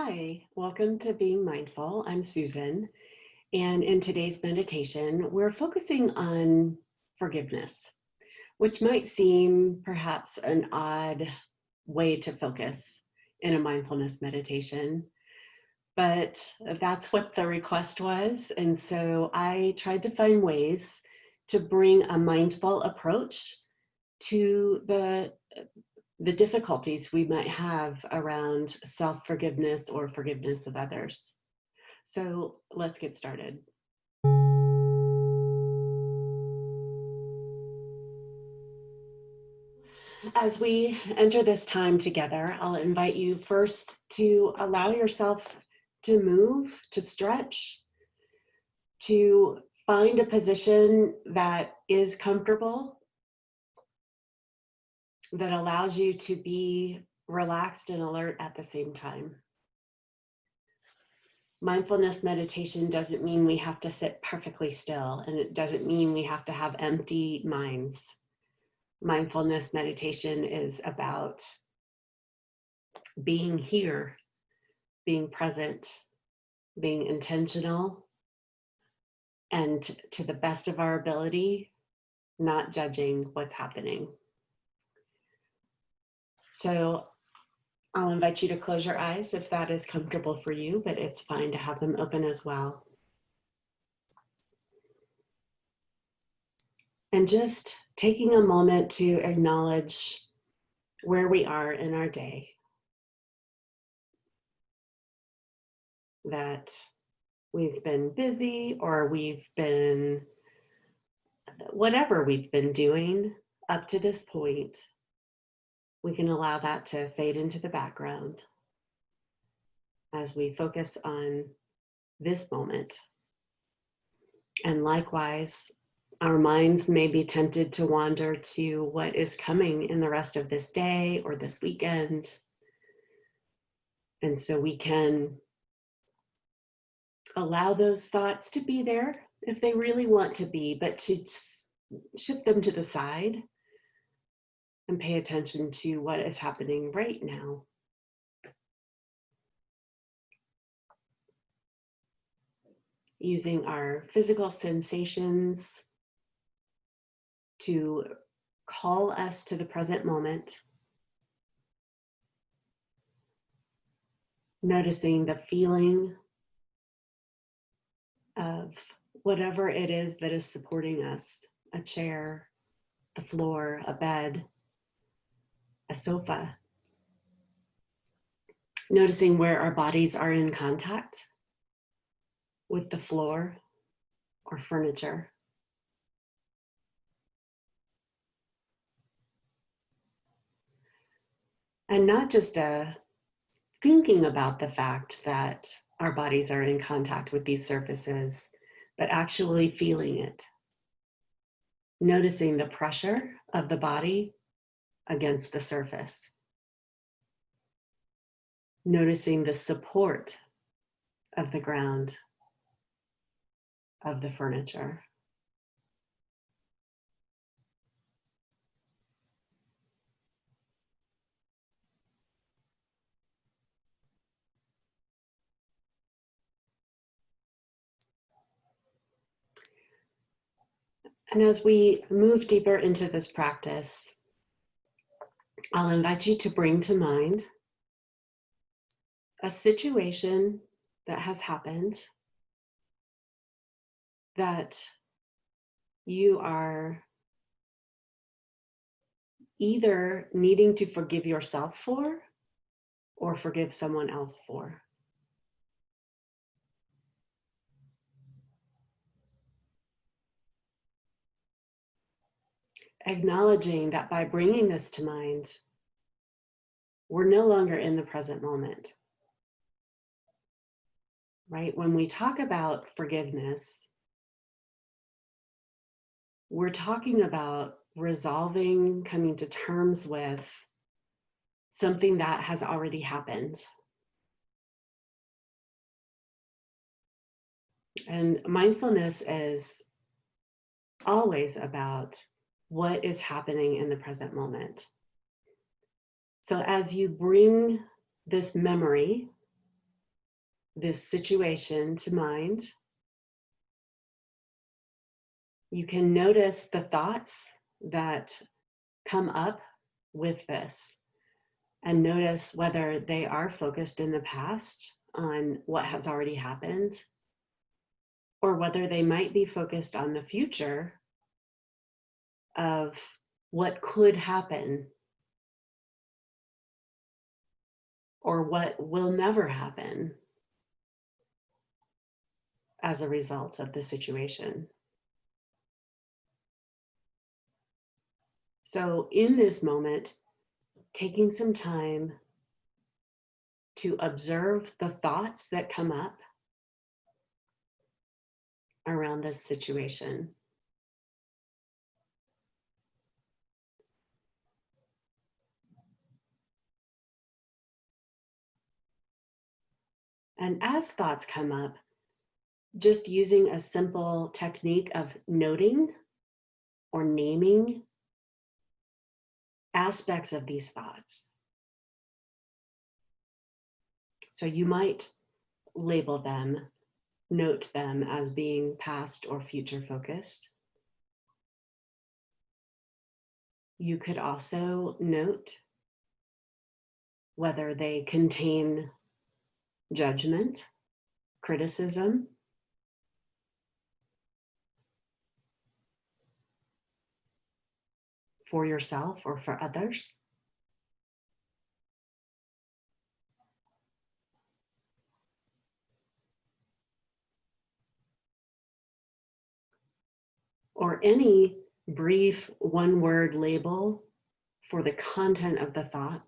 Hi, welcome to Being Mindful. I'm Susan, and in today's meditation, we're focusing on forgiveness, which might seem perhaps an odd way to focus in a mindfulness meditation, but that's what the request was. And so I tried to find ways to bring a mindful approach to the difficulties we might have around self-forgiveness or forgiveness of others. So let's get started. As we enter this time together, I'll invite you first to allow yourself to move, to stretch, to find a position that is comfortable, that allows you to be relaxed and alert at the same time. Mindfulness meditation doesn't mean we have to sit perfectly still, and it doesn't mean we have to have empty minds. Mindfulness meditation is about being here, being present, being intentional, and to the best of our ability, not judging what's happening. So I'll invite you to close your eyes if that is comfortable for you, but it's fine to have them open as well. And just taking a moment to acknowledge where we are in our day. That we've been busy, or we've been, whatever we've been doing up to this point, we can allow that to fade into the background as we focus on this moment. And likewise, our minds may be tempted to wander to what is coming in the rest of this day or this weekend. And so we can allow those thoughts to be there if they really want to be, but to shift them to the side and pay attention to what is happening right now. Using our physical sensations to call us to the present moment. Noticing the feeling of whatever it is that is supporting us, a chair, the floor, a bed, a sofa. Noticing where our bodies are in contact with the floor or furniture. And not just thinking about the fact that our bodies are in contact with these surfaces, but actually feeling it. Noticing the pressure of the body against the surface. Noticing the support of the ground, of the furniture. And as we move deeper into this practice, I'll invite you to bring to mind a situation that has happened that you are either needing to forgive yourself for or forgive someone else for. Acknowledging that by bringing this to mind, we're no longer in the present moment, right? When we talk about forgiveness, we're talking about resolving, coming to terms with something that has already happened. And mindfulness is always about what is happening in the present moment. So as you bring this memory this situation to mind, you can notice the thoughts that come up with this and notice whether they are focused in the past on what has already happened, or whether they might be focused on the future of what could happen or what will never happen as a result of the situation. So in this moment, taking some time to observe the thoughts that come up around this situation. And as thoughts come up, just using a simple technique of noting or naming aspects of these thoughts. So you might label them, note them as being past or future focused. You could also note whether they contain judgment, criticism, for yourself or for others. Or any brief one-word label for the content of the thought.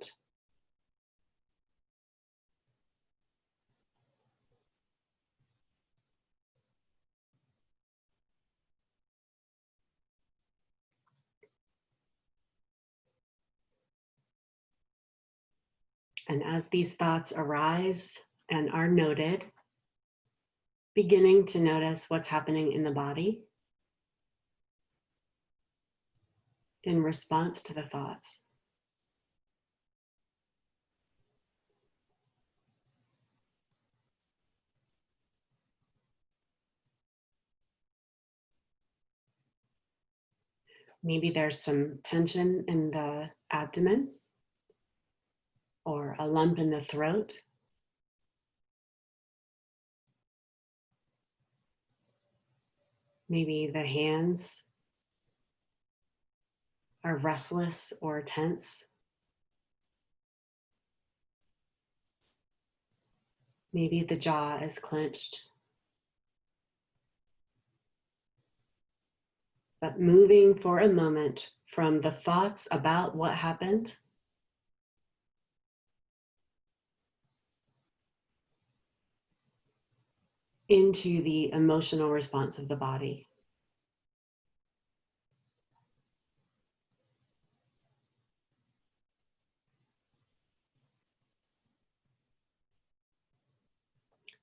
And as these thoughts arise and are noted, beginning to notice what's happening in the body in response to the thoughts. Maybe there's some tension in the abdomen or a lump in the throat. Maybe the hands are restless or tense. Maybe the jaw is clenched. But moving for a moment from the thoughts about what happened into the emotional response of the body.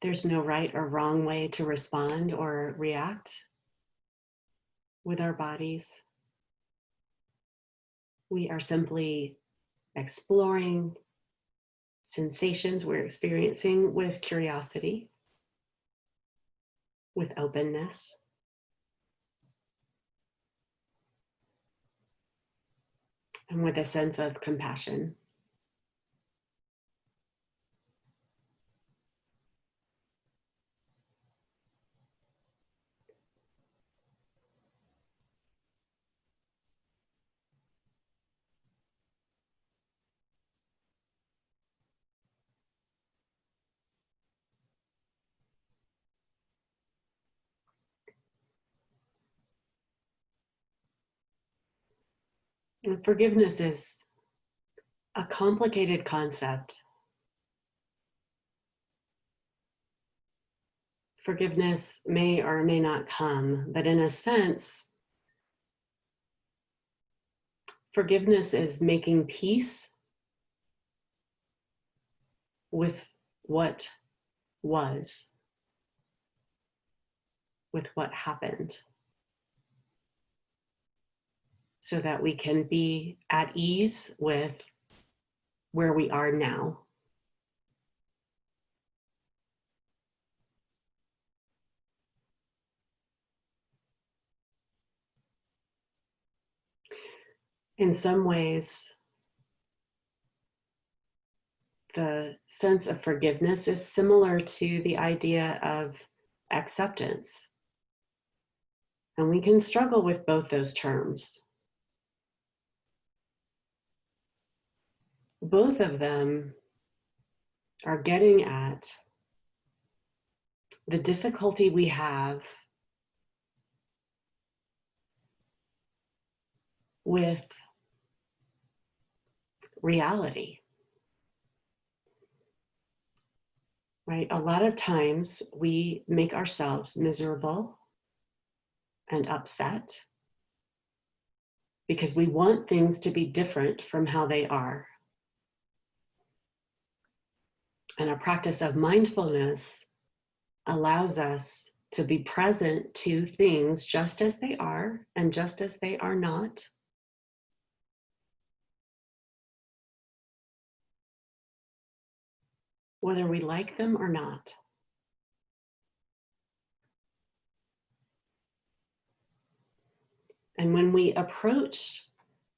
There's no right or wrong way to respond or react with our bodies. We are simply exploring sensations we're experiencing with curiosity, with openness. And with a sense of compassion. And forgiveness is a complicated concept. Forgiveness may or may not come, but in a sense, forgiveness is making peace with what was, with what happened, so that we can be at ease with where we are now. In some ways, the sense of forgiveness is similar to the idea of acceptance. And we can struggle with both those terms. Both of them are getting at the difficulty we have with reality, right? A lot of times we make ourselves miserable and upset because we want things to be different from how they are. And a practice of mindfulness allows us to be present to things just as they are and just as they are not. Whether we like them or not. And when we approach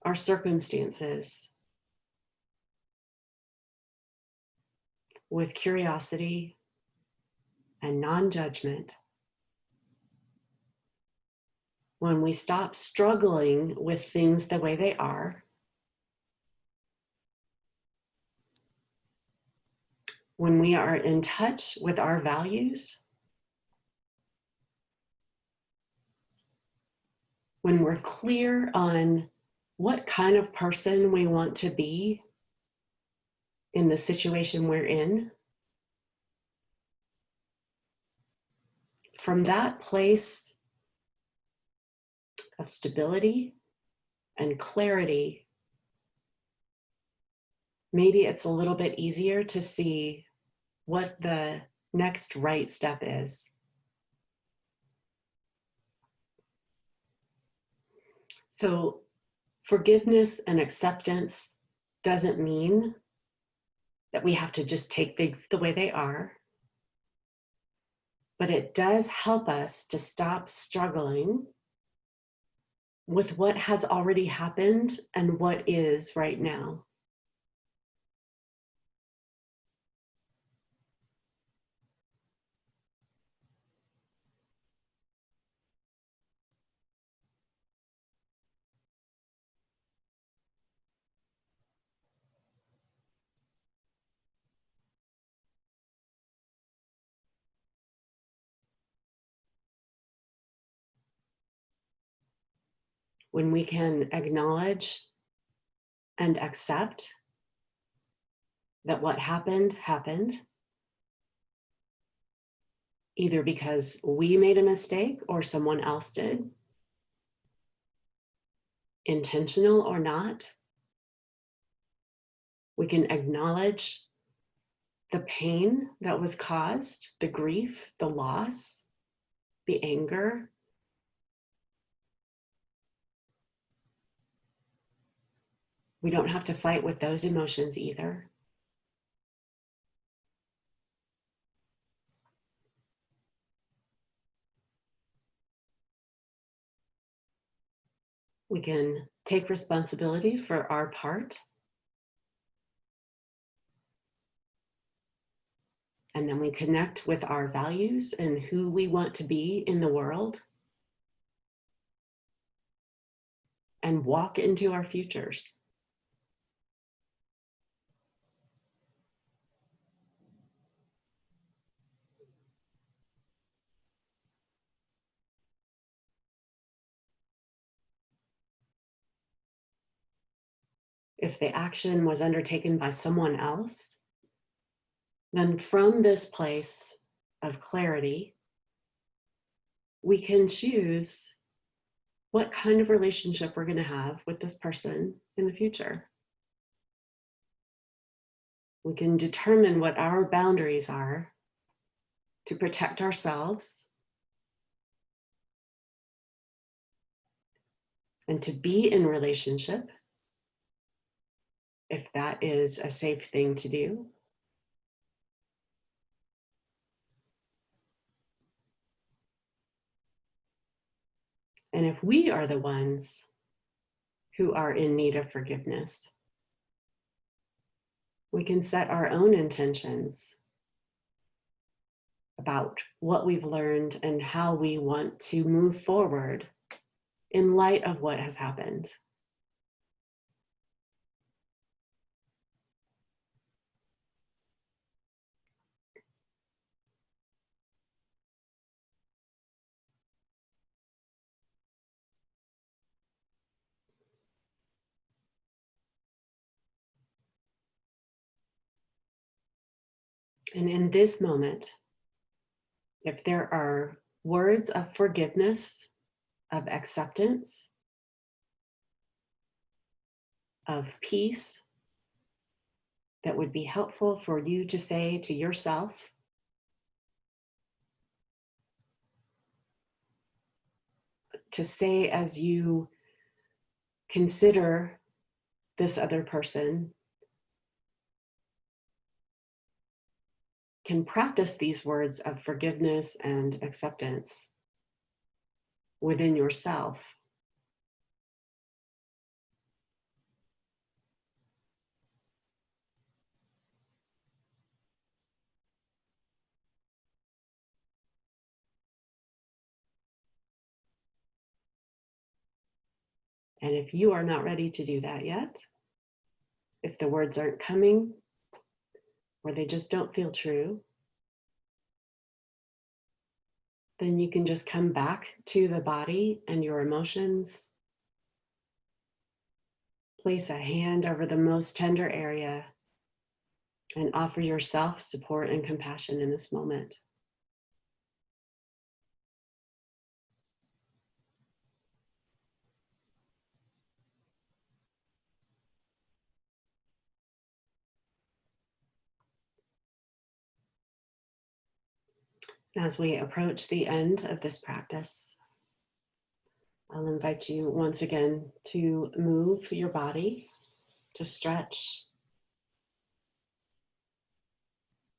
our circumstances with curiosity and non-judgment, when we stop struggling with things the way they are, when we are in touch with our values, when we're clear on what kind of person we want to be in the situation we're in, from that place of stability and clarity, maybe it's a little bit easier to see what the next right step is. So forgiveness and acceptance doesn't mean that we have to just take things the way they are, but it does help us to stop struggling with what has already happened and what is right now. When we can acknowledge and accept that what happened, happened, either because we made a mistake or someone else did, intentional or not, we can acknowledge the pain that was caused, the grief, the loss, the anger. We don't have to fight with those emotions either. We can take responsibility for our part. And then we connect with our values and who we want to be in the world and walk into our futures. If the action was undertaken by someone else, then from this place of clarity, we can choose what kind of relationship we're going to have with this person in the future. We can determine what our boundaries are to protect ourselves and to be in relationship if that is a safe thing to do. And if we are the ones who are in need of forgiveness. We can set our own intentions about what we've learned and how we want to move forward in light of what has happened. And in this moment, if there are words of forgiveness, of acceptance, of peace that would be helpful for you to say to yourself, to say as you consider this other person, can practice these words of forgiveness and acceptance within yourself. And if you are not ready to do that yet, if the words aren't coming or they just don't feel true, then you can just come back to the body and your emotions. Place a hand over the most tender area and offer yourself support and compassion in this moment. As we approach the end of this practice, I'll invite you once again to move your body, to stretch,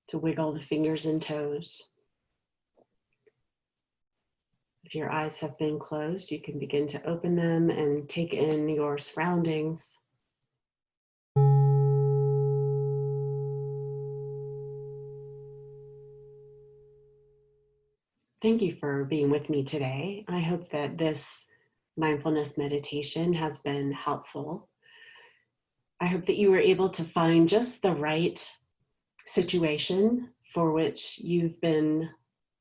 to wiggle the fingers and toes. If your eyes have been closed, you can begin to open them and take in your surroundings. Thank you for being with me today. I hope that this mindfulness meditation has been helpful. I hope that you were able to find just the right situation for which you've been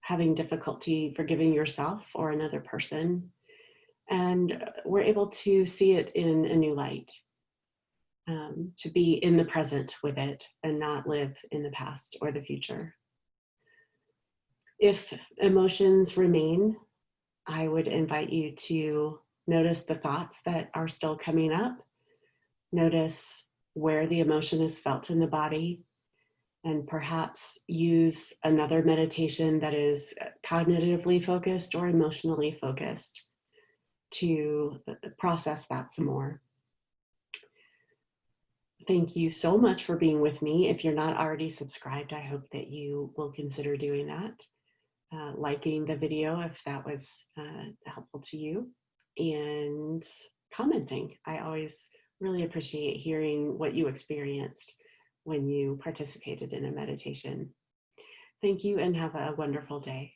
having difficulty forgiving yourself or another person, and we're able to see it in a new light, to be in the present with it and not live in the past or the future. If emotions remain, I would invite you to notice the thoughts that are still coming up. Notice where the emotion is felt in the body, and perhaps use another meditation that is cognitively focused or emotionally focused to process that some more. Thank you so much for being with me. If you're not already subscribed, I hope that you will consider doing that. Liking the video if that was helpful to you, and commenting. I always really appreciate hearing what you experienced when you participated in a meditation. Thank you and have a wonderful day.